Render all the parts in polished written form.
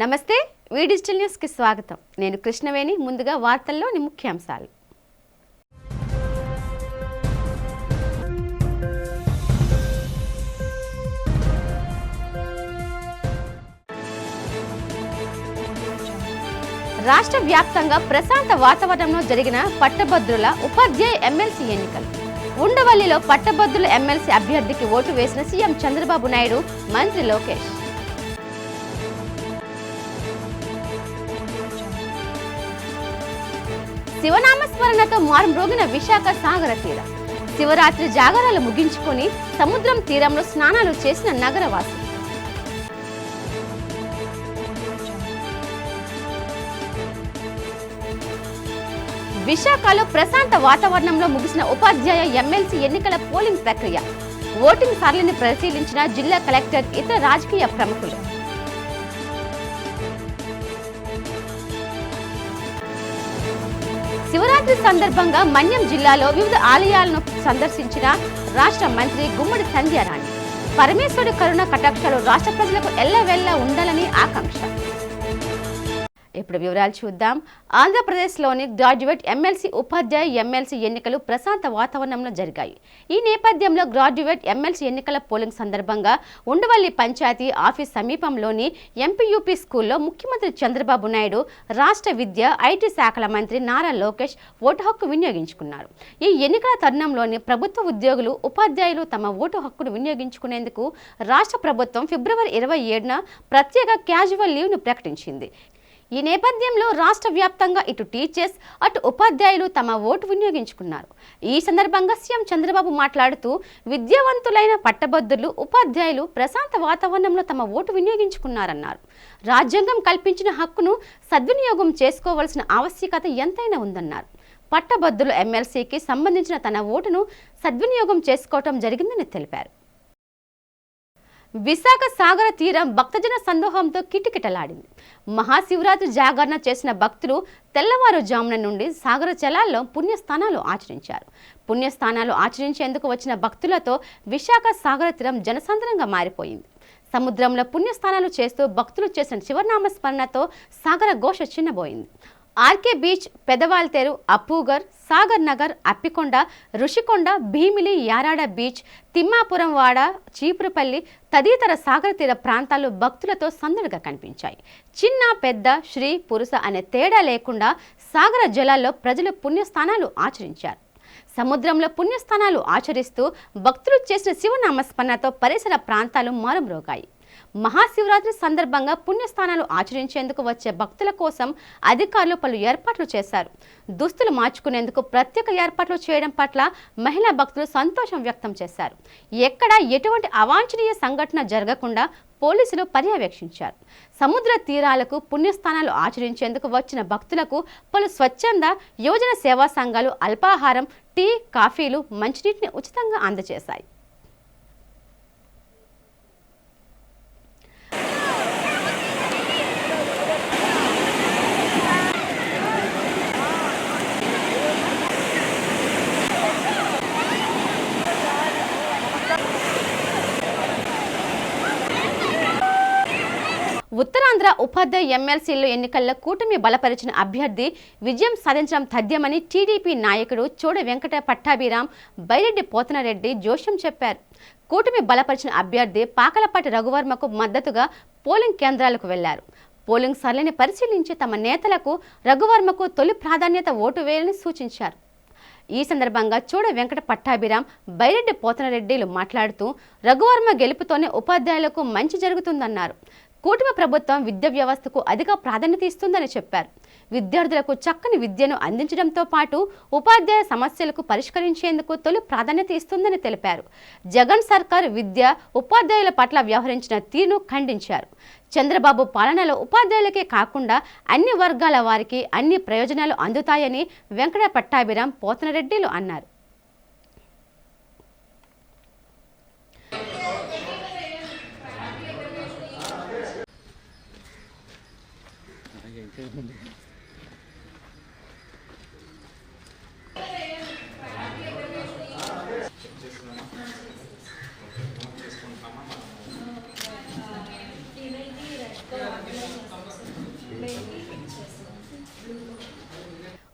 నమస్తే వి digital news కి స్వాగతం. నేను కృష్ణవేణి. ముందుగా వార్తల్లోని ముఖ్యాంశాలు. రాష్ట్ర వ్యాప్తంగా ప్రశాంత వాతావరణంలో జరిగిన పట్టభద్రుల ఉపాధ్యాయ ఎమ్మెల్సీ ఎన్నికలు. ఉండవల్లిలో పట్టభద్రుల ఎమ్మెల్సీ అభ్యర్థికి ఓటు వేసిన సీఎం చంద్రబాబు నాయుడు, మంత్రి లోకేష్. శివనామస్మరణతో మారుమ్రోగిన విశాఖ సాగర తీరం. శివరాత్రి జాగరాలు ముగించుకొని సముద్రం తీరంలో స్నానాలు చేసిన నగరవాసులు. విశాఖలో ప్రశాంత వాతావరణంలో ముగిసిన ఉపాధ్యాయ ఎమ్మెల్సీ ఎన్నికల పోలింగ్ ప్రక్రియ. ఓటింగ్ సరళిని పరిశీలించిన జిల్లా కలెక్టర్, ఇతర రాజకీయ ప్రముఖులు. శివరాత్రి సందర్భంగా మన్యం జిల్లాలో వివిధ ఆలయాలను సందర్శించిన రాష్ట్ర మంత్రి గుమ్మడి సంధ్యారాణి. పరమేశ్వరుడి కరుణ కటాక్షాలు రాష్ట్ర ప్రజలకు ఎల్లవెల్లా ఉండాలని ఆకాంక్ష. ఇప్పుడు వివరాలు చూద్దాం. ఆంధ్రప్రదేశ్లోని గ్రాడ్యుయేట్ ఎమ్మెల్సీ, ఉపాధ్యాయ ఎమ్మెల్సీ ఎన్నికలు ప్రశాంత వాతావరణంలో జరిగాయి. ఈ నేపథ్యంలో గ్రాడ్యుయేట్ ఎమ్మెల్సీ ఎన్నికల పోలింగ్ సందర్భంగా ఉండవల్లి పంచాయతీ ఆఫీస్ సమీపంలోని ఎంపీయూపీ స్కూల్లో ముఖ్యమంత్రి చంద్రబాబు నాయుడు, రాష్ట్ర విద్య, ఐటీ శాఖల మంత్రి నారా లోకేష్ ఓటు హక్కు వినియోగించుకున్నారు. ఈ ఎన్నికల తరుణంలోని ప్రభుత్వ ఉద్యోగులు, ఉపాధ్యాయులు తమ ఓటు హక్కును వినియోగించుకునేందుకు రాష్ట్ర ప్రభుత్వం ఫిబ్రవరి 27న ప్రత్యేక క్యాజువల్ లీవ్ను ప్రకటించింది. ఈ నేపథ్యంలో రాష్ట్ర వ్యాప్తంగా ఇటు టీచర్స్, అటు ఉపాధ్యాయులు తమ ఓటు వినియోగించుకున్నారు. ఈ సందర్భంగా సీఎం చంద్రబాబు మాట్లాడుతూ, విద్యావంతులైన పట్టభద్రులు, ఉపాధ్యాయులు ప్రశాంత వాతావరణంలో తమ ఓటు వినియోగించుకున్నారన్నారు. రాజ్యాంగం కల్పించిన హక్కును సద్వినియోగం చేసుకోవాల్సిన ఆవశ్యకత ఎంతైనా ఉందన్నారు. పట్టభద్రులు ఎమ్మెల్సీకి సంబంధించిన తన ఓటును సద్వినియోగం చేసుకోవటం జరిగిందని తెలిపారు. విశాఖ సాగర తీరం భక్తజన సందోహంతో కిటకిటలాడింది. మహాశివరాత్రి జాగరణ చేసిన భక్తులు తెల్లవారుజామున నుండి సాగర జలాల్లో పుణ్యస్నానాలు ఆచరించారు. పుణ్యస్నానాలు ఆచరించేందుకు వచ్చిన భక్తులతో విశాఖ సాగర తీరం జనసంద్రంగా మారిపోయింది. సముద్రంలో పుణ్యస్నానాలు చేస్తూ భక్తులు చేసిన శివనామస్మరణతో సాగర ఘోష చిన్నబోయింది. RK beach, Pedawaltair, Appughar, Sagar Nagar, Appikonda, Rushikonda, Bheemili, Yarada beach, Thimmapuram వాడ, చీపురుపల్లి తదితర సాగర తీర ప్రాంతాలు భక్తులతో సందడిగా కనిపించాయి. చిన్న, పెద్ద, స్త్రీ, పురుష అనే తేడా లేకుండా సాగర జలాల్లో ప్రజలు పుణ్యస్నానాలు ఆచరించారు. సముద్రంలో పుణ్యస్నానాలు ఆచరిస్తూ భక్తులు చేసిన శివనామస్మరణతో పరిసర ప్రాంతాలు మారుమ్రోగాయి. మహాశివరాత్రి సందర్భంగా పుణ్యస్థానాలు ఆచరించేందుకు వచ్చే భక్తుల కోసం అధికారులు పలు ఏర్పాట్లు చేశారు. దుస్తులు మార్చుకునేందుకు ప్రత్యేక ఏర్పాట్లు చేయడం పట్ల మహిళా భక్తులు సంతోషం వ్యక్తం చేశారు. ఎక్కడా ఎటువంటి అవాంఛనీయ సంఘటన జరగకుండా పోలీసులు పర్యవేక్షించారు. సముద్ర తీరాలకు పుణ్యస్థానాలు ఆచరించేందుకు వచ్చిన భక్తులకు పలు స్వచ్ఛంద, యువజన సేవా సంఘాలు అల్పాహారం, టీ, కాఫీలు, మంచినీటిని ఉచితంగా అందజేశాయి. ఉత్తరాంధ్ర ఉపాధ్యాయ ఎమ్మెల్సీలు ఎన్నికల్లో కూటమి బలపరిచిన అభ్యర్థి విజయం సాధించడం తథ్యమని టీడీపీ నాయకుడు చోడ వెంకట పట్టాభిరామ్, బైరెడ్డి పోతనారెడ్డి జోష్యం చెప్పారు. కూటమి బలపరిచిన అభ్యర్థి పాకలపాటి రఘువర్మకు మద్దతుగా పోలింగ్ కేంద్రాలకు వెళ్లారు. పోలింగ్ సరళిని పరిశీలించి తమ నేతలకు రఘువర్మకు తొలి ప్రాధాన్యత ఓటు వేయాలని సూచించారు. ఈ సందర్భంగా చోడ వెంకట పట్టాభిరామ్, బైరెడ్డి పోతనారెడ్డిలు మాట్లాడుతూ, రఘువర్మ గెలుపుతోనే ఉపాధ్యాయులకు మంచి జరుగుతుందన్నారు. కూటమి ప్రభుత్వం విద్యా వ్యవస్థకు అధిక ప్రాధాన్యత ఇస్తుందని చెప్పారు. విద్యార్థులకు చక్కని విద్యను అందించడంతో పాటు ఉపాధ్యాయ సమస్యలకు పరిష్కరించేందుకు తొలి ప్రాధాన్యత ఇస్తుందని తెలిపారు. జగన్ సర్కార్ విద్య, ఉపాధ్యాయుల పట్ల వ్యవహరించిన తీరును ఖండించారు. చంద్రబాబు పాలనలో ఉపాధ్యాయులకే కాకుండా అన్ని వర్గాల వారికి అన్ని ప్రయోజనాలు అందుతాయని వెంకట పట్టాభిరామ్, పోతనారెడ్డిలు అన్నారు.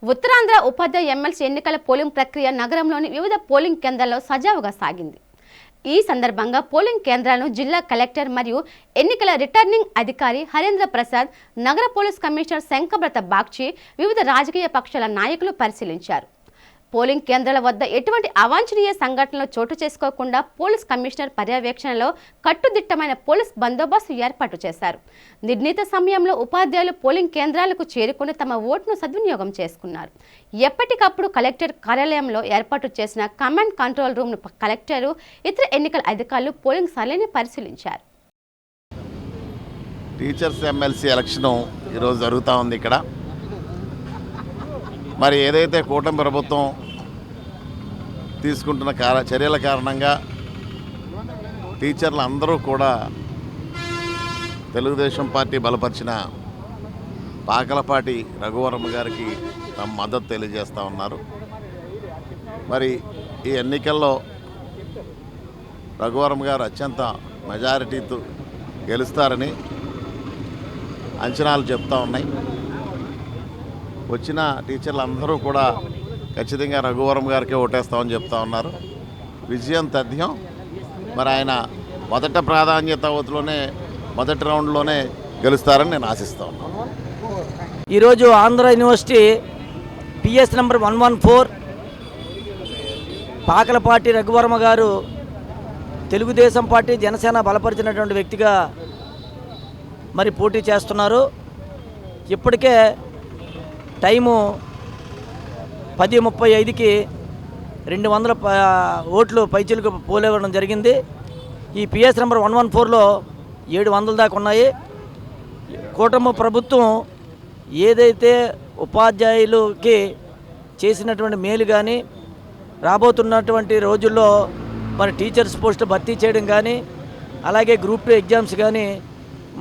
ఉత్తరాంధ్ర ఉపాధ్యాయ ఎమ్మెల్సీ ఎన్నికల పోలింగ్ ప్రక్రియ నగరంలోని వివిధ పోలింగ్ కేంద్రాల్లో సజావుగా సాగింది. ఈ సందర్భంగా పోలింగ్ కేంద్రాలను జిల్లా కలెక్టర్ మరియు ఎన్నికల రిటర్నింగ్ అధికారి హరేంద్ర ప్రసాద్, నగర పోలీస్ కమిషనర్ శంకబ్రత బాగ్చి, వివిధ రాజకీయ పక్షాల నాయకులు పరిశీలించారు. పోలింగ్ కేంద్రాల వద్ద ఎటువంటి అవాంఛనీయ సంఘటనలు చోటు చేసుకోకుండా పోలీస్ కమిషనర్ పర్యవేక్షణలో కట్టుదిట్టమైన పోలీస్ బందోబస్తు ఏర్పాటు చేశారు. నిర్ణీత సమయంలో ఉపాధ్యాయులు పోలింగ్ కేంద్రాలకు చేరుకుని తమ ఓటును సద్వినియోగం చేసుకున్నారు. ఎప్పటికప్పుడు కలెక్టర్ కార్యాలయంలో ఏర్పాటు చేసిన కమాండ్ కంట్రోల్ రూమ్ను కలెక్టరు, ఇతర ఎన్నికల అధికారులు పోలింగ్ సరళిని పరిశీలించారు. టీచర్స్ ఎమ్మెల్సీ ఎలక్షన్ ఈరోజు జరుగుతూ ఉంది. ఇక్కడ మరి ఏదైతే కూటమి ప్రభుత్వం తీసుకుంటున్న చర్యల కారణంగా టీచర్లు అందరూ కూడా తెలుగుదేశం పార్టీ బలపరిచిన పాకలపాటి రఘువరమ్మ గారికి తమ మద్దతు తెలియజేస్తూ ఉన్నారు. మరి ఈ ఎన్నికల్లో రఘువరమ్మ గారు అత్యంత మెజారిటీతో గెలుస్తారని అంచనాలు చెప్తూ ఉన్నాయి. వచ్చిన టీచర్లు అందరూ కూడా ఖచ్చితంగా రఘువరమ్మ గారికి ఓటేస్తామని చెప్తా ఉన్నారు. విజయం తథ్యం. మరి ఆయన మొదటి ప్రాధాన్యతలోనే మొదటి రౌండ్లోనే గెలుస్తారని నేను ఆశిస్తా ఉన్నాను. ఈరోజు Andhra university PS number 114 Pakalapati Raghuvaramma garu Telugu Desam party Janasena బలపరిచినటువంటి వ్యక్తిగా మరి పోటీ చేస్తున్నారు. ఇప్పటికే టైము 10:35కి 200 ఓట్లు పైచీలకు పోలేవడం జరిగింది. ఈ పిఎస్ నెంబర్ 114లో 700 దాకా ఉన్నాయి. కూటమి ప్రభుత్వం ఏదైతే ఉపాధ్యాయులకి చేసినటువంటి మేలు కానీ, రాబోతున్నటువంటి రోజుల్లో మరి టీచర్స్ పోస్టులు భర్తీ చేయడం కానీ, అలాగే గ్రూప్ 2 ఎగ్జామ్స్ కానీ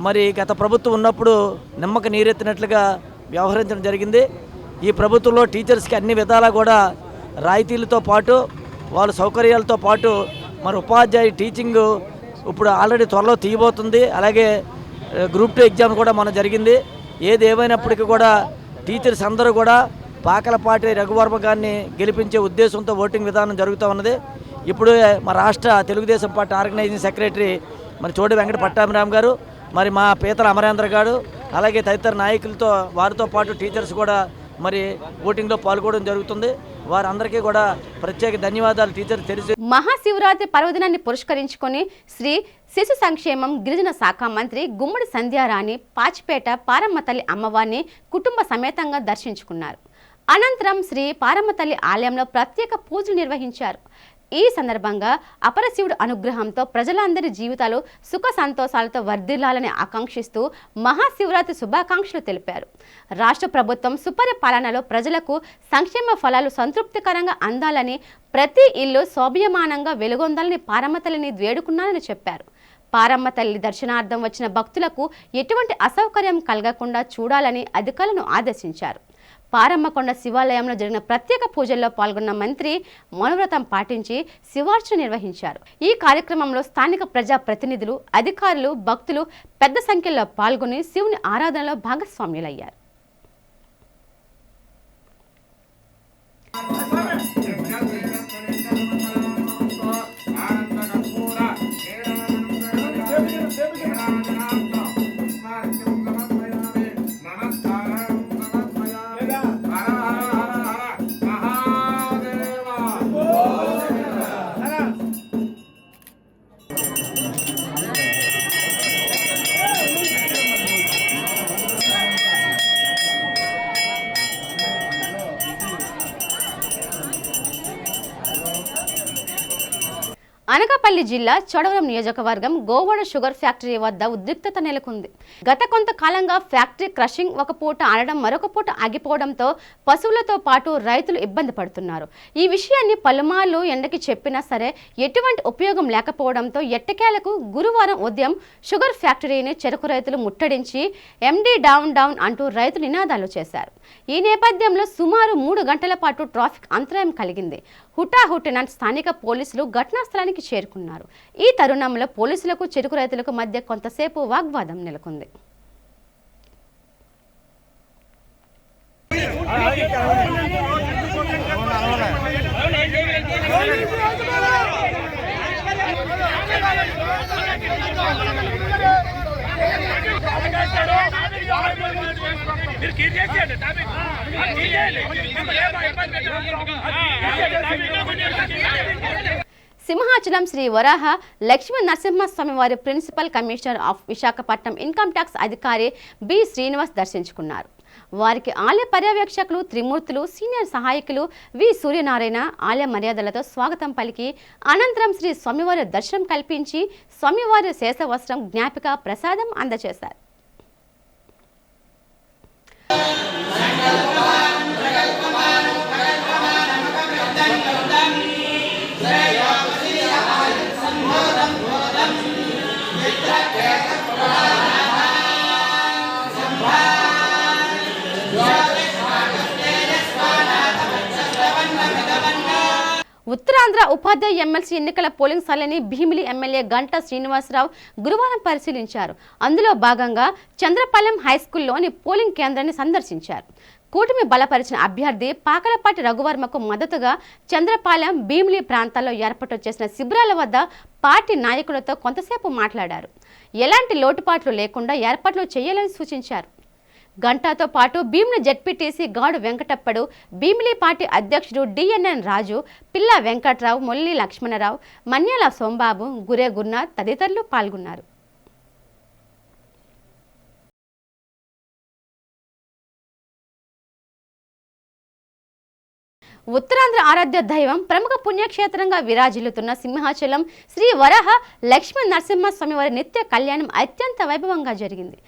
మరి గత ప్రభుత్వం ఉన్నప్పుడు నిమ్మక నీరెత్తినట్లుగా వ్యవహరించడం జరిగింది. ఈ ప్రభుత్వంలో టీచర్స్కి అన్ని విధాలా కూడా రాయితీలతో పాటు వాళ్ళ సౌకర్యాలతో పాటు మరి ఉపాధ్యాయ టీచింగ్ ఇప్పుడు ఆల్రెడీ త్వరలో తీయబోతుంది. అలాగే గ్రూప్ 2 ఎగ్జామ్ కూడా మన జరిగింది. ఏది ఏమైనప్పటికీ కూడా టీచర్స్ అందరూ కూడా పాకలపాటి రఘువరమ్మ గారిని గెలిపించే ఉద్దేశంతో ఓటింగ్ విధానం జరుగుతూ ఉన్నది. ఇప్పుడు మా రాష్ట్ర తెలుగుదేశం పార్టీ ఆర్గనైజింగ్ సెక్రటరీ మరి చోడి వెంకట పట్టాభిరామ్ గారు, మరి మా పీతల అమరేంద్ర గారు, అలాగే తదితర నాయకులతో వారితో పాటు టీచర్స్ కూడా మరి ఓటింగ్లో పాల్గొనడం జరుగుతుంది. వారందరికీ కూడా ప్రత్యేక ధన్యవాదాలు. టీచర్ తెలిసి మహాశివరాత్రి పర్వదినాన్ని పురస్కరించుకొని శ్రీ శిశు సంక్షేమం గిరిజన శాఖ మంత్రి గుమ్మడి సంధ్యారాణి పాచిపేట పారమ్మ తల్లి అమ్మవారిని కుటుంబ సమేతంగా దర్శించుకున్నారు. అనంతరం శ్రీ పారమ్మ తల్లి ఆలయంలో ప్రత్యేక పూజలు నిర్వహించారు. ఈ సందర్భంగా అపరశివుడు అనుగ్రహంతో ప్రజలందరి జీవితాలు సుఖ సంతోషాలతో వర్ధిల్లాలని ఆకాంక్షిస్తూ మహాశివరాత్రి శుభాకాంక్షలు తెలిపారు. రాష్ట్ర ప్రభుత్వం సుపరిపాలనలో ప్రజలకు సంక్షేమ ఫలాలు సంతృప్తికరంగా అందాలని, ప్రతి ఇల్లు శోభయమానంగా వెలుగొందాలని పారమ్మ తల్లిని వేడుకున్నానని చెప్పారు. పారమ్మ తల్లి దర్శనార్థం వచ్చిన భక్తులకు ఎటువంటి అసౌకర్యం కలగకుండా చూడాలని అధికారులను ఆదేశించారు. పారమ్మకొండ శివాలయంలో జరిగిన ప్రత్యేక పూజల్లో పాల్గొన్న మంత్రి మౌనవ్రతం పాటించి శివార్చన నిర్వహించారు. ఈ కార్యక్రమంలో స్థానిక ప్రజా ప్రతినిధులు, అధికారులు, భక్తులు పెద్ద సంఖ్యలో పాల్గొని శివుని ఆరాధనలో భాగస్వామ్యులయ్యారు. అనకాపల్లి జిల్లా చోడవరం నియోజకవర్గం గోవాడ షుగర్ ఫ్యాక్టరీ వద్ద ఉద్రిక్తత నెలకొంది. గత కొంతకాలంగా ఫ్యాక్టరీ క్రషింగ్ ఒక పూట ఆడడం, మరొక పూట ఆగిపోవడంతో పశువులతో పాటు రైతులు ఇబ్బంది పడుతున్నారు. ఈ విషయాన్ని పలుమార్లు ఎండకి చెప్పినా సరే ఎటువంటి ఉపయోగం లేకపోవడంతో ఎట్టకేలకు గురువారం ఉదయం షుగర్ ఫ్యాక్టరీని చెరకు రైతులు ముట్టడించి ఎండీ డౌన్ డౌన్ అంటూ రైతులు నినాదాలు చేశారు. ఈ నేపథ్యంలో సుమారు 3 గంటల పాటు ట్రాఫిక్ అంతరాయం కలిగింది. హుటాహుటిన స్థానిక పోలీసులు ఘటనా స్థలానికి చేరుకున్నారు. ఈ తరుణంలో పోలీసులకు చెరుకు రైతులకు మధ్య కొంతసేపు వాగ్వాదం నెలకొంది. సింహాచలం శ్రీ వరాహ లక్ష్మీ నరసింహస్వామి వారి principal commissioner of Visakhapatnam income tax అధికారి బి శ్రీనివాస్ దర్శించుకున్నారు. వారికి ఆలయ పర్యవేక్షకులు త్రిమూర్తులు సీనియర్ సహాయకులు వి సూర్యనారాయణ ఆలయ మర్యాదలతో స్వాగతం పలికి అనంతరం శ్రీ స్వామివారి దర్శనం కల్పించి స్వామివారి శేషవస్త్రం జ్ఞాపిక ప్రసాదం అందజేశారు. ఉత్తరాంధ్ర ఉపాధ్యాయ ఎమ్మెల్సీ ఎన్నికల పోలింగ్ స్థలాన్ని భీమిలి ఎమ్మెల్యే గంటా శ్రీనివాసరావు గురువారం పరిశీలించారు. అందులో భాగంగా చంద్రపాలెం హైస్కూల్లోని పోలింగ్ కేంద్రాన్ని సందర్శించారు. కూటమి బలపరిచిన అభ్యర్థి పాకలపాటి రఘువర్మకు మద్దతుగా చంద్రపాలెం భీమిలి ప్రాంతాల్లో ఏర్పాటు చేసిన శిబిరాల వద్ద పార్టీ నాయకులతో కొంతసేపు మాట్లాడారు. ఎలాంటి లోటుపాట్లు లేకుండా ఏర్పాట్లు చేయాలని సూచించారు. గంటాతో పాటు భీమిలి జెడ్పీటీసీ గాడు వెంకటప్పడు, భీమిలి పార్టీ అధ్యక్షుడు డిఎన్ఎన్ రాజు, పిల్ల వెంకట్రావు, మొల్లి లక్ష్మణరావు, మన్యాల సోంబాబు, గురే గురునాథ్ తదితరులు పాల్గొన్నారు. ఉత్తరాంధ్ర ఆరాధ్య దైవం ప్రముఖ పుణ్యక్షేత్రంగా విరాజిల్లుతున్న సింహాచలం శ్రీ వరాహ లక్ష్మీ నరసింహస్వామి వారి నిత్య కళ్యాణం అత్యంత వైభవంగా జరిగింది.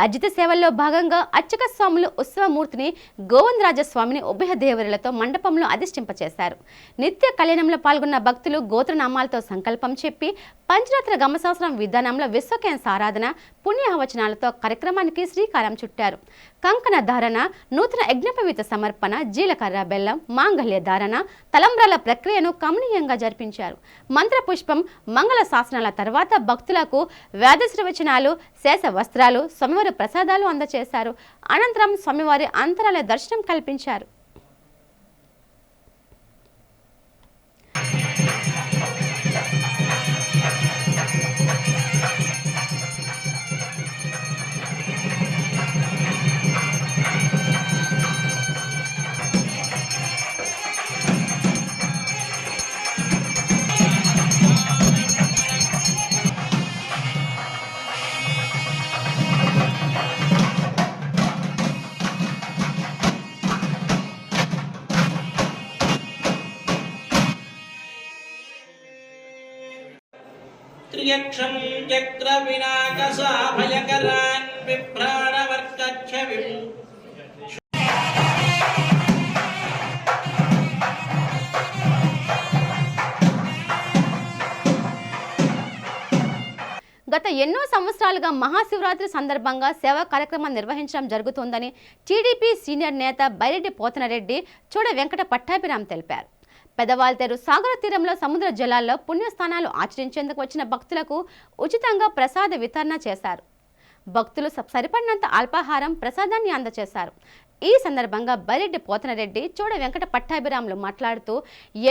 అర్జిత సేవల్లో భాగంగా అర్చక స్వాములు ఉత్సవమూర్తిని గోవిందరాజస్వామిని ఉభయ దేవరులతో మండపంలో అధిష్ఠింపచేశారు. నిత్య కళ్యాణంలో పాల్గొన్న భక్తులు గోత్రనామాలతో సంకల్పం చెప్పి పంచరాత్ర గమశాస్త్రం విధానంలో విశ్వకేశ ఆరాధన పుణ్యవచనాలతో కార్యక్రమానికి శ్రీకారం చుట్టారు. కంకణ ధారణ, నూతన యజ్ఞపవిత సమర్పణ, జీలకర్ర బెల్లం, మాంగళ్య ధారణ, తలంబ్రాల ప్రక్రియను కమనీయంగా జరిపించారు. మంత్రపుష్పం, మంగళ శాసనాల తర్వాత భక్తులకు వేదాశీర్వచనాలు, శేష వస్త్రాలు, స్వామివారి ప్రసాదాలు అందజేశారు. అనంతరం స్వామివారి అంతరాలయ దర్శనం కల్పించారు. त्रियक्षं चक्रविनाकसाभयकरान् बिभ्राणवर्कच्छविम् గత ఎన్నో సంవత్సరాలుగా మహాశివరాత్రి సందర్భంగా సేవా కార్యక్రమాన్ని నిర్వహించడం జరుగుతోందని టీడీపీ సీనియర్ నేత బైరెడ్డి పోతనరెడ్డి చూడ వెంకట పట్టాభిరామ్ తెలిపారు. పెదవాల్తేరు సాగర తీరంలో సముద్ర జలాల్లో పుణ్యస్నానాలు ఆచరించేందుకు వచ్చిన భక్తులకు ఉచితంగా ప్రసాద వితరణ చేశారు. భక్తులు సరిపడినంత అల్పాహారం ప్రసాదాన్ని అందజేశారు. ఈ సందర్భంగా బైరెడ్డి పోతనరెడ్డి చూడ వెంకట పట్టాభిరాములు మాట్లాడుతూ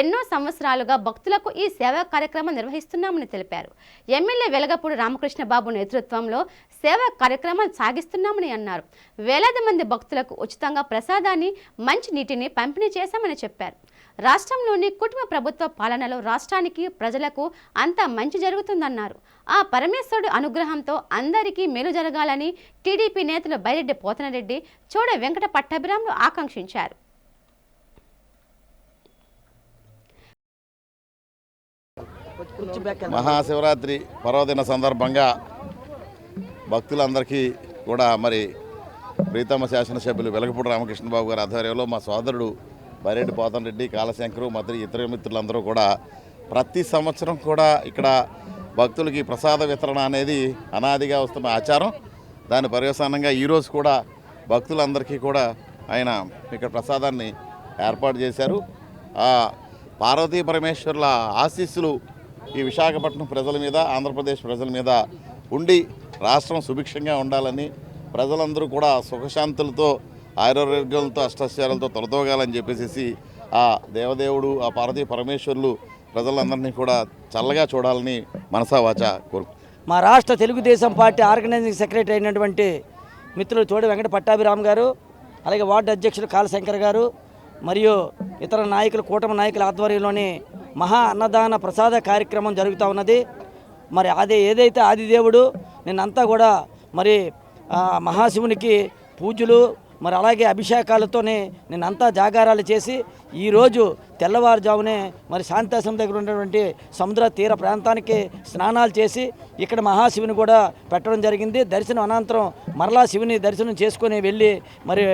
ఎన్నో సంవత్సరాలుగా భక్తులకు ఈ సేవా కార్యక్రమం నిర్వహిస్తున్నామని తెలిపారు. ఎమ్మెల్యే వెలగపూడి రామకృష్ణ బాబు నేతృత్వంలో సేవా కార్యక్రమాలు సాగిస్తున్నామని అన్నారు. వేలాది మంది భక్తులకు ఉచితంగా ప్రసాదాన్ని, మంచి నీటిని పంపిణీ చేశామని చెప్పారు. రాష్ట్రంలోని కుటుంబ ప్రభుత్వ పాలనలో రాష్ట్రానికి, ప్రజలకు అంతా మంచి జరుగుతుందన్నారు. ఆ పరమేశ్వరుడి అనుగ్రహంతో అందరికీ మేలు జరగాలని టీడీపీ నేతలు బైరెడ్డి పోతనరెడ్డి, చూడ వెంకట పట్టాభిరాములు ఆకాంక్షించారు. మహాశివరాత్రి పర్వదిన సందర్భంగా భక్తులందరికీ కూడా మరి ప్రీతమ శాసనసభ్యులు వెలగపూడి రామకృష్ణబాబు గారి ఆధ్వర్యంలో మా సోదరుడు బైరెడ్డి పోతనరెడ్డి, కాళశంకరు మరియు ఇతర మిత్రులందరూ కూడా ప్రతి సంవత్సరం కూడా ఇక్కడ భక్తులకి ప్రసాద వితరణ అనేది అనాదిగా వస్తున్న ఆచారం. దాని పర్యవసానంగా ఈరోజు కూడా భక్తులందరికీ కూడా ఆయన ఇక్కడ ప్రసాదాన్ని ఏర్పాటు చేశారు. ఆ పార్వతీ పరమేశ్వరుల ఆశీస్సులు ఈ విశాఖపట్నం ప్రజల మీద, ఆంధ్రప్రదేశ్ ప్రజల మీద ఉండి రాష్ట్రం సుభిక్షంగా ఉండాలని, ప్రజలందరూ కూడా సుఖశాంతులతో ఆరోగ్యాలతో అష్టైశ్వర్యాలతో తొలతోగాలని చెప్పేసి ఆ దేవదేవుడు ఆ పార్వతీ పరమేశ్వరులు ప్రజలందరినీ కూడా చల్లగా చూడాలని మనసా వాచ కోరుకు. మా రాష్ట్ర తెలుగుదేశం పార్టీ ఆర్గనైజింగ్ సెక్రటరీ అయినటువంటి మిత్రులు తోడి వెంకట పట్టాభిరామ్ గారు, అలాగే వార్డు అధ్యక్షులు కాళశంకర్ గారు మరియు ఇతర నాయకులు, కూటమి నాయకుల ఆధ్వర్యంలోని మహా అన్నదాన ప్రసాద కార్యక్రమం జరుగుతూ ఉన్నది. మరి అదే ఏదైతే ఆదిదేవుడు నిన్నంతా కూడా మరి మహాశివునికి పూజలు మరి అలాగే అభిషేకాలతోనే నిన్నంతా జాగారాలు చేసి ఈరోజు తెల్లవారుజామునే మరి శాంతాశ్రమం దగ్గర ఉన్నటువంటి సముద్ర తీర ప్రాంతానికి స్నానాలు చేసి ఇక్కడ మహాశివుని కూడా పెట్టడం జరిగింది. దర్శనం అనంతరం మరలా శివుని దర్శనం చేసుకొని వెళ్ళి మరి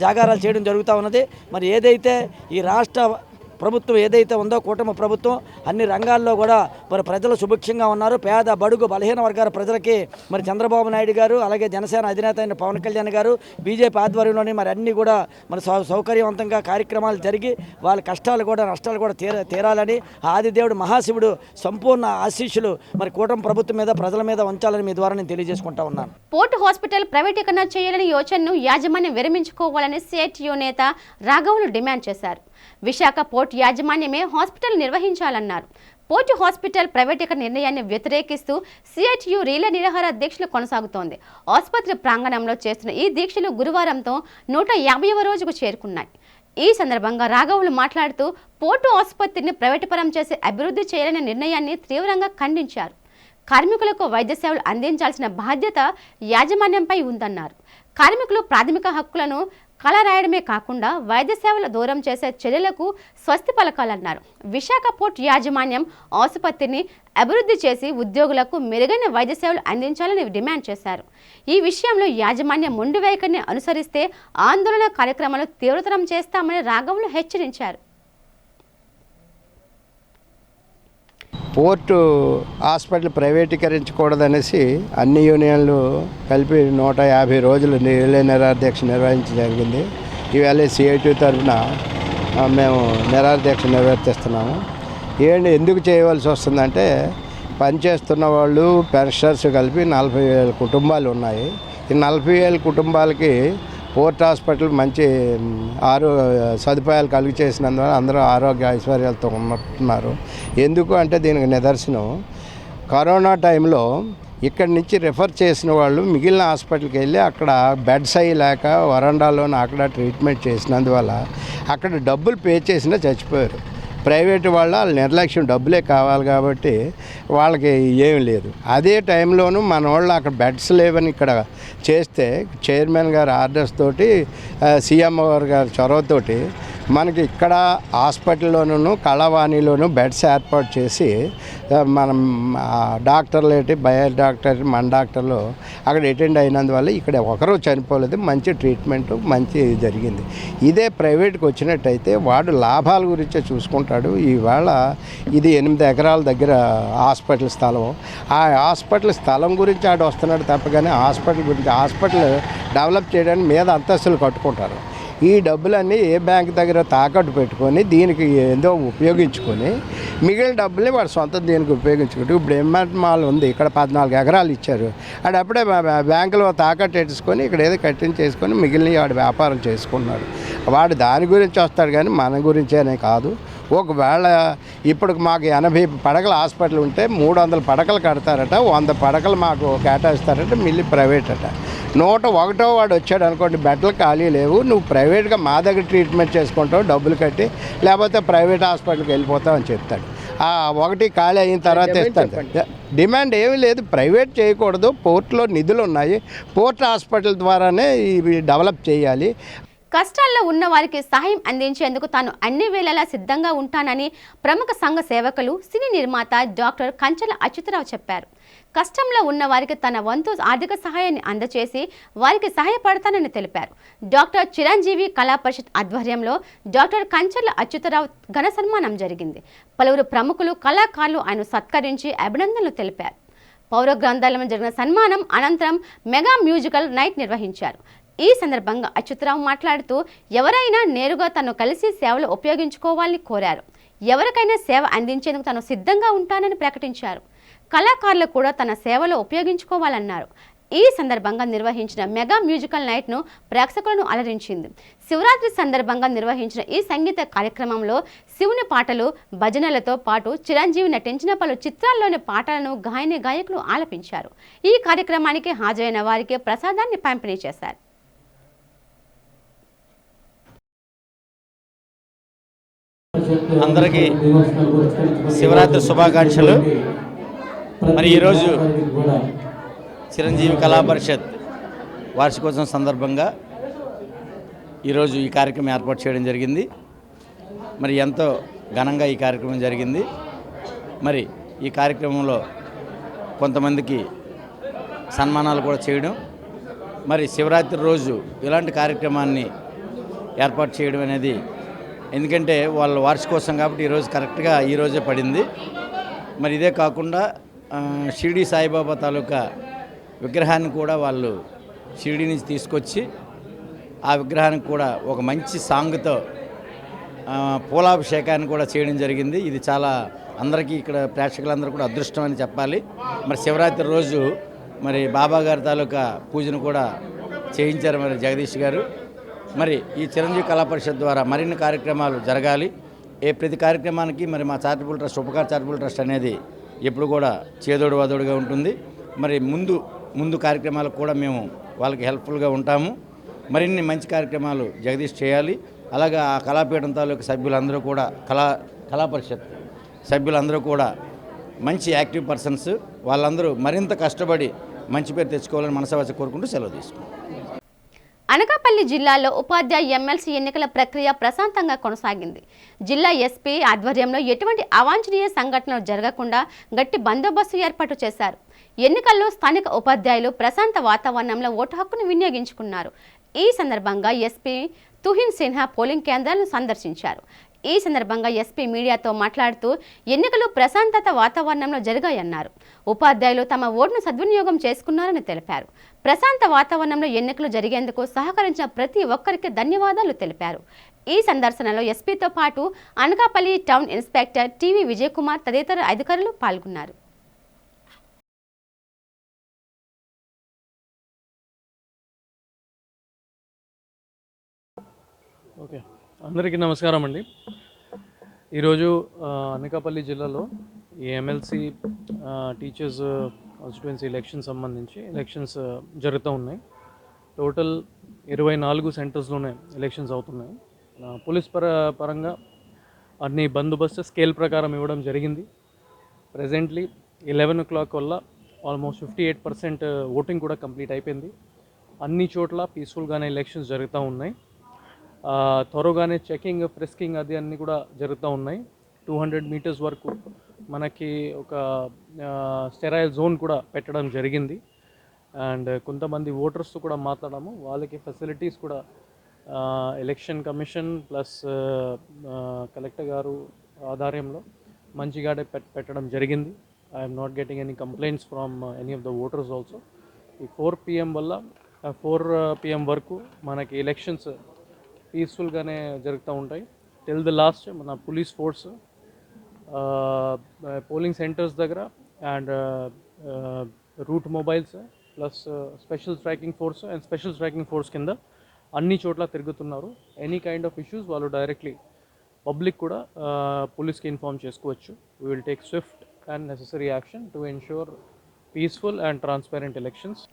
జాగారాలు చేయడం జరుగుతూ ఉన్నది. మరి ఏదైతే ఈ రాష్ట్ర ప్రభుత్వం ఏదైతే ఉందో కూటమి ప్రభుత్వం అన్ని రంగాల్లో కూడా మరి ప్రజలు సుభిక్షంగా ఉన్నారు. పేద బడుగు బలహీన వర్గాల ప్రజలకి మరి చంద్రబాబు నాయుడు గారు, అలాగే జనసేన అధినేత అయిన పవన్ కళ్యాణ్ గారు, బీజేపీ ఆధ్వర్యంలోని మరి అన్నీ కూడా మరి సౌకర్యవంతంగా కార్యక్రమాలు జరిగి వాళ్ళ కష్టాలు కూడా నష్టాలు కూడా తీరాలని ఆదిదేవుడు మహాశివుడు సంపూర్ణ ఆశీస్సులు మరి కూటమి ప్రభుత్వం మీద ప్రజల మీద ఉంచాలని మీ ద్వారా నేను తెలియజేసుకుంటా ఉన్నాను. పోర్టు హాస్పిటల్ ప్రైవేటీకరణ చేయాలని యోచనను యాజమాన్యం విరమించుకోవాలని సిఐటియు నేత రాఘవులు డిమాండ్ చేశారు. విశాఖ పోర్టు యాజమాన్యమే హాస్పిటల్ నిర్వహించాలన్నారు. పోర్టు హాస్పిటల్ ప్రైవేటీకరణ నిర్ణయాన్ని వ్యతిరేకిస్తూ సిఐటియు రీల నిరాహార దీక్షలు కొనసాగుతోంది. ఆసుపత్రి ప్రాంగణంలో చేస్తున్న ఈ దీక్షలు గురువారంతో 150వ రోజుకు చేరుకున్నాయి. ఈ సందర్భంగా రాఘవులు మాట్లాడుతూ పోర్టు ఆసుపత్రిని ప్రైవేటుపరం చేసి అభివృద్ధి చేయాలనే నిర్ణయాన్ని తీవ్రంగా ఖండించారు. కార్మికులకు వైద్య సేవలు అందించాల్సిన బాధ్యత యాజమాన్యంపై ఉందన్నారు. కార్మికులు ప్రాథమిక హక్కులను కలరాయడమే కాకుండా వైద్య సేవల దూరం చేసే చర్యలకు స్వస్తి పలకాలన్నారు. విశాఖ పోర్టు యాజమాన్యం ఆసుపత్రిని అభివృద్ధి చేసి ఉద్యోగులకు మెరుగైన వైద్య సేవలు అందించాలని డిమాండ్ చేశారు. ఈ విషయంలో యాజమాన్యం మొండి వైఖరిని అనుసరిస్తే ఆందోళన కార్యక్రమాలు తీవ్రతరం చేస్తామని రాఘవులు హెచ్చరించారు. పోర్టు హాస్పిటల్ ప్రైవేటీకరించకూడదనేసి అన్ని యూనియన్లు కలిపి 150 రోజులు రిలే నిరాదీక్ష నిర్వహించడం జరిగింది. ఈవేళ సిఐటి తరఫున మేము నిరాదీక్ష నిర్వర్తిస్తున్నాము. ఎందుకు చేయవలసి వస్తుందంటే పనిచేస్తున్న వాళ్ళు పెన్షనర్స్ కలిపి 40,000 కుటుంబాలు ఉన్నాయి. ఈ 40,000 కుటుంబాలకి పోర్ట్ హాస్పిటల్ మంచి సదుపాయాలు కలిగి చేసినందువల్ల అందరూ ఆరోగ్య ఐశ్వర్యాలతో ఉంటున్నారు. ఎందుకు అంటే దీనికి నిదర్శనం కరోనా టైంలో ఇక్కడి నుంచి రిఫర్ చేసిన వాళ్ళు మిగిలిన హాస్పిటల్కి వెళ్ళి అక్కడ బెడ్స్ అయ్యి లేక వరండాలోనే అక్కడ ట్రీట్మెంట్ చేసినందువల్ల అక్కడ డబ్బులు పే చేసినా చచ్చిపోయారు. ప్రైవేటు వాళ్ళ నిర్లక్ష్యం డబ్బులే కావాలి కాబట్టి వాళ్ళకి ఏం లేదు. అదే టైంలోనూ మన వాళ్ళు అక్కడ బెడ్స్ లేవని ఇక్కడ చేస్తే చైర్మన్ గారి ఆర్డర్స్ తోటి సీఎం గారి చొరవతోటి మనకి ఇక్కడ హాస్పిటల్లోనూ కళావాణిలోనూ బెడ్స్ ఏర్పాటు చేసి మనం డాక్టర్లు ఏంటి బయో డాక్టర్ మన డాక్టర్లు అక్కడ అటెండ్ అయినందువల్ల ఇక్కడ ఒకరు చనిపోలేదు. మంచి ట్రీట్మెంట్ మంచి జరిగింది. ఇదే ప్రైవేట్కి వచ్చినట్టయితే వాడు లాభాల గురించే చూసుకుంటాడు. ఇవాళ ఇది 8 ఎకరాల దగ్గర హాస్పిటల్ స్థలం. ఆ హాస్పిటల్ స్థలం గురించి ఆడు వస్తున్నాడు తప్ప కానీ హాస్పిటల్ గురించి హాస్పిటల్ డెవలప్ చేయడానికి మీద అంతస్తులు కట్టుకుంటారు. ఈ డబ్బులన్నీ ఏ బ్యాంక్ దగ్గర తాకట్టు పెట్టుకొని దీనికి ఏదో ఉపయోగించుకొని మిగిలిన డబ్బుల్ని వాడు సొంతం దీనికి ఉపయోగించుకుంటూ ఇప్పుడు ఎంఆర్ మాల్ ఉంది, ఇక్కడ 14 ఎకరాలు ఇచ్చారు. అప్పుడే బ్యాంకులో తాకట్టు పెట్టేసుకొని ఇక్కడ ఏదో కట్టించేసుకొని మిగిలిన వాడు వ్యాపారం చేసుకున్నాడు. వాడు దాని గురించి వస్తాడు కానీ మన గురించేనే కాదు. ఒకవేళ ఇప్పుడు మాకు 80 పడకల హాస్పిటల్ ఉంటే 300 పడకలు కడతారట, 100 పడకలు మాకు కేటాయిస్తారట, మిల్లి ప్రైవేట్ అట. 101వ వాడు వచ్చాడు అనుకోండి, బెడ్లు ఖాళీ లేవు, నువ్వు ప్రైవేట్గా మా దగ్గర ట్రీట్మెంట్ చేసుకుంటావు డబ్బులు కట్టి, లేకపోతే ప్రైవేట్ హాస్పిటల్కి వెళ్ళిపోతావు అని చెప్తాడు. ఆ 1 ఖాళీ అయిన తర్వాత ఇస్తాడు. డిమాండ్ ఏమీ లేదు, ప్రైవేట్ చేయకూడదు. పోర్టులో నిధులు ఉన్నాయి, పోర్ట్ హాస్పిటల్ ద్వారానే ఇవి డెవలప్ చేయాలి. కష్టాల్లో ఉన్న వారికి సహాయం అందించేందుకు తాను అన్ని వేళలా సిద్ధంగా ఉంటానని ప్రముఖ సంఘ సేవకులు సినీ నిర్మాత డాక్టర్ కంచెల అచ్యుతరావు చెప్పారు. కష్టంలో ఉన్న వారికి తన వంతు ఆర్థిక సహాయాన్ని అందచేసి వారికి సహాయపడతానని తెలిపారు. డాక్టర్ చిరంజీవి కళా పరిషత్ ఆధ్వర్యంలో డాక్టర్ కంచెల అచ్యుతరావు ఘన సన్మానం జరిగింది. పలువురు ప్రముఖులు కళాకారులు ఆయన సత్కరించి అభినందనలు తెలిపారు. పౌర గ్రంథాలయం జరిగిన సన్మానం అనంతరం మెగా మ్యూజికల్ నైట్ నిర్వహించారు. ఈ సందర్భంగా అచ్యుతరావు మాట్లాడుతూ ఎవరైనా నేరుగా తను కలిసి సేవలు ఉపయోగించుకోవాలని కోరారు. ఎవరికైనా సేవ అందించేందుకు తాను సిద్ధంగా ఉంటానని ప్రకటించారు. కళాకారులు కూడా తన సేవలో ఉపయోగించుకోవాలన్నారు. ఈ సందర్భంగా నిర్వహించిన మెగా మ్యూజికల్ నైట్ను ప్రేక్షకులను అలరించింది. శివరాత్రి సందర్భంగా నిర్వహించిన ఈ సంగీత కార్యక్రమంలో శివుని పాటలు, భజనలతో పాటు చిరంజీవి నటించిన పలు చిత్రాల్లోని పాటలను గాయకులు ఆలపించారు. ఈ కార్యక్రమానికి హాజరైన వారికి ప్రసాదాన్ని పంపిణీ చేశారు. అందరికీ శివరాత్రి శుభాకాంక్షలు. మరి ఈరోజు చిరంజీవి కళా పరిషత్ వార్షికోత్సవం సందర్భంగా ఈరోజు ఈ కార్యక్రమం ఏర్పాటు చేయడం జరిగింది. మరి ఎంతో ఘనంగా ఈ కార్యక్రమం జరిగింది. మరి ఈ కార్యక్రమంలో కొంతమందికి సన్మానాలు కూడా చేయడం, మరి శివరాత్రి రోజు ఇలాంటి కార్యక్రమాన్ని ఏర్పాటు చేయడం అనేది, ఎందుకంటే వాళ్ళ వార్షికోత్సవం కాబట్టి ఈరోజు కరెక్ట్గా ఈరోజే పడింది. మరి ఇదే కాకుండా షిరిడి సాయిబాబా తాలూకా విగ్రహాన్ని కూడా వాళ్ళు షిరిడి నుంచి తీసుకొచ్చి ఆ విగ్రహానికి కూడా ఒక మంచి సాంగ్తో పూలాభిషేకాన్ని కూడా చేయడం జరిగింది. ఇది చాలా అందరికీ ఇక్కడ ప్రేక్షకులందరూ కూడా అదృష్టం అని చెప్పాలి. మరి శివరాత్రి రోజు మరి బాబా గారి తాలూకా పూజను కూడా చేయించారు మరి జగదీష్ గారు. మరి ఈ చిరంజీవి కళా పరిషత్ ద్వారా మరిన్ని కార్యక్రమాలు జరగాలి. ప్రతి కార్యక్రమానికి మరి మా charitable trust, Upkar charitable trust అనేది ఎప్పుడు కూడా చేదోడు వాదోడుగా ఉంటుంది. మరి ముందు కార్యక్రమాలకు కూడా మేము వాళ్ళకి హెల్ప్ఫుల్గా ఉంటాము. మరిన్ని మంచి కార్యక్రమాలు జగదీష్ చేయాలి. అలాగే ఆ కళాపీఠం తాలూకు సభ్యులందరూ కూడా కళా పరిషత్ సభ్యులందరూ కూడా మంచి యాక్టివ్ పర్సన్స్, వాళ్ళందరూ మరింత కష్టపడి మంచి పేరు తెచ్చుకోవాలని మనసావాచ కోరుకుంటూ సెలవు తీసుకుంటాం. అనకాపల్లి జిల్లాలో ఉపాధ్యాయ ఎమ్మెల్సీ ఎన్నికల ప్రక్రియ ప్రశాంతంగా కొనసాగింది. జిల్లా ఎస్పీ ఆధ్వర్యంలో ఎటువంటి అవాంఛనీయ సంఘటనలు జరగకుండా గట్టి బందోబస్తు ఏర్పాటు చేశారు. ఎన్నికల్లో స్థానిక ఉపాధ్యాయులు ప్రశాంత వాతావరణంలో ఓటు హక్కును వినియోగించుకున్నారు. ఈ సందర్భంగా ఎస్పీ తుహిన్ సిన్హా పోలింగ్ కేంద్రాలను సందర్శించారు. ఈ సందర్భంగా ఎస్పీ మీడియాతో మాట్లాడుతూ ఎన్నికలు ప్రశాంతత వాతావరణంలో జరిగాయన్నారు. ఉపాధ్యాయులు తమ ఓటును సద్వినియోగం చేసుకున్నారని తెలిపారు. ప్రశాంత వాతావరణంలో ఎన్నికలు జరిగేందుకు సహకరించిన ప్రతి ఒక్కరికి ధన్యవాదాలు తెలిపారు. ఈ సందర్శనలో ఎస్పీతో పాటు Anakapalli town inspector TV Vijay Kumar తదితర అధికారులు పాల్గొన్నారు. ఓకే, అందరికీ నమస్కారం అండి. ఈరోజు అనకాపల్లి జిల్లాలో ఈ ఎమ్మెల్సీ టీచర్స్ కాన్స్టిట్యుయెన్సీ ఎలక్షన్ సంబంధించి ఎలక్షన్స్ జరుగుతూ ఉన్నాయి. టోటల్ 24 సెంటర్స్లోనే ఎలక్షన్స్ అవుతున్నాయి. పోలీస్ పరంగా అన్ని బందోబస్తు స్కేల్ ప్రకారం ఇవ్వడం జరిగింది. ప్రెజెంట్లీ 11 o'clock వల్ల ఆల్మోస్ట్ 58% ఓటింగ్ కూడా కంప్లీట్ అయిపోయింది. అన్ని చోట్ల పీస్ఫుల్గానే ఎలక్షన్స్ జరుగుతూ ఉన్నాయి. త్వరగానే చెకింగ్, ఫ్రిస్కింగ్ అది అన్నీ కూడా జరుగుతూ ఉన్నాయి. 200 meters వరకు మనకి ఒక స్టెరైల్ జోన్ కూడా పెట్టడం జరిగింది. అండ్ కొంతమంది ఓటర్స్తో కూడా మాట్లాడాము. వాళ్ళకి ఫెసిలిటీస్ కూడా ఎలక్షన్ కమిషన్ ప్లస్ కలెక్టర్ గారు ఆధ్వర్యంలో మంచిగానే పెట్టడం జరిగింది. I'm not getting any complaints from any of the voters also. ఈ 4 PM వల్ల 4 PM వరకు మనకి ఎలక్షన్స్ పీస్ఫుల్గానే జరుగుతూ ఉంటాయి. టిల్ ద లాస్ట్ మన పోలీస్ ఫోర్స్ పోలింగ్ సెంటర్స్ దగ్గర and route mobiles plus special striking force కింద అన్ని చోట్ల తిరుగుతున్నారు. ఎనీ కైండ్ ఆఫ్ ఇష్యూస్ వాళ్ళు డైరెక్ట్లీ పబ్లిక్ కూడా పోలీస్కి ఇన్ఫార్మ్ చేసుకోవచ్చు. We will take swift and necessary action to ensure peaceful and transparent elections.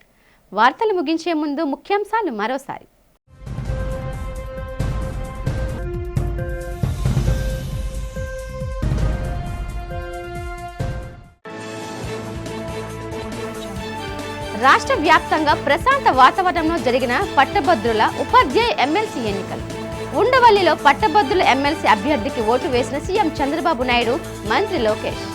వార్తలు ముగించే ముందు ముఖ్యాంశాలు మరోసారి. రాష్ట్ర వ్యాప్తంగా ప్రశాంత వాతావరణంలో జరిగిన పట్టభద్రుల ఉపాధ్యాయ ఎమ్మెల్సీ ఎన్నికలు. ఉండవల్లిలో పట్టభద్రుల ఎమ్మెల్సీ అభ్యర్థికి ఓటు వేసిన సీఎం చంద్రబాబు నాయుడు, మంత్రి లోకేష్.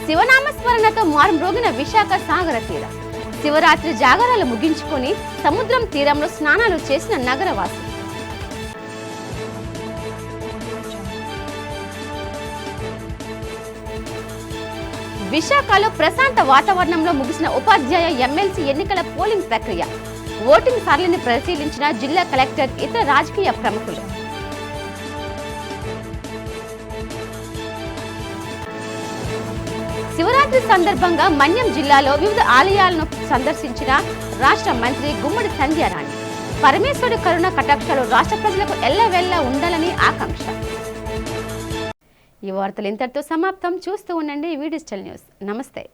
శివనామస్మరణతో మారుమ్రోగిన విశాఖ సాగర తీరం. శివరాత్రి జాగరాలు ముగించుకొని సముద్రం తీరంలో స్నానాలు చేసిన నగరవాసులు. విశాఖలో ప్రశాంత వాతావరణంలో ముగిసిన ఉపాధ్యాయ ఎమ్మెల్సీ ఎన్నికల పోలింగ్ ప్రక్రియ. ఓటింగ్ సరళిని పరిశీలించిన జిల్లా కలెక్టర్, ఇతర రాజకీయ ప్రముఖులు. శివరాత్రి సందర్భంగా మన్యం జిల్లాలో వివిధ ఆలయాలను సందర్శించిన రాష్ట్ర మంత్రి గుమ్మడి సంధ్యారాణి. పరమేశ్వరుడి కరుణ కటాక్షాలు రాష్ట్ర ప్రజలకు ఎల్లవెల్లా ఉండాలని ఆకాంక్ష. ఈ వార్తలు ఇంతటితో సమాప్తం. చూస్తూ ఉండండి వి డిజిటల్ న్యూస్. నమస్తే.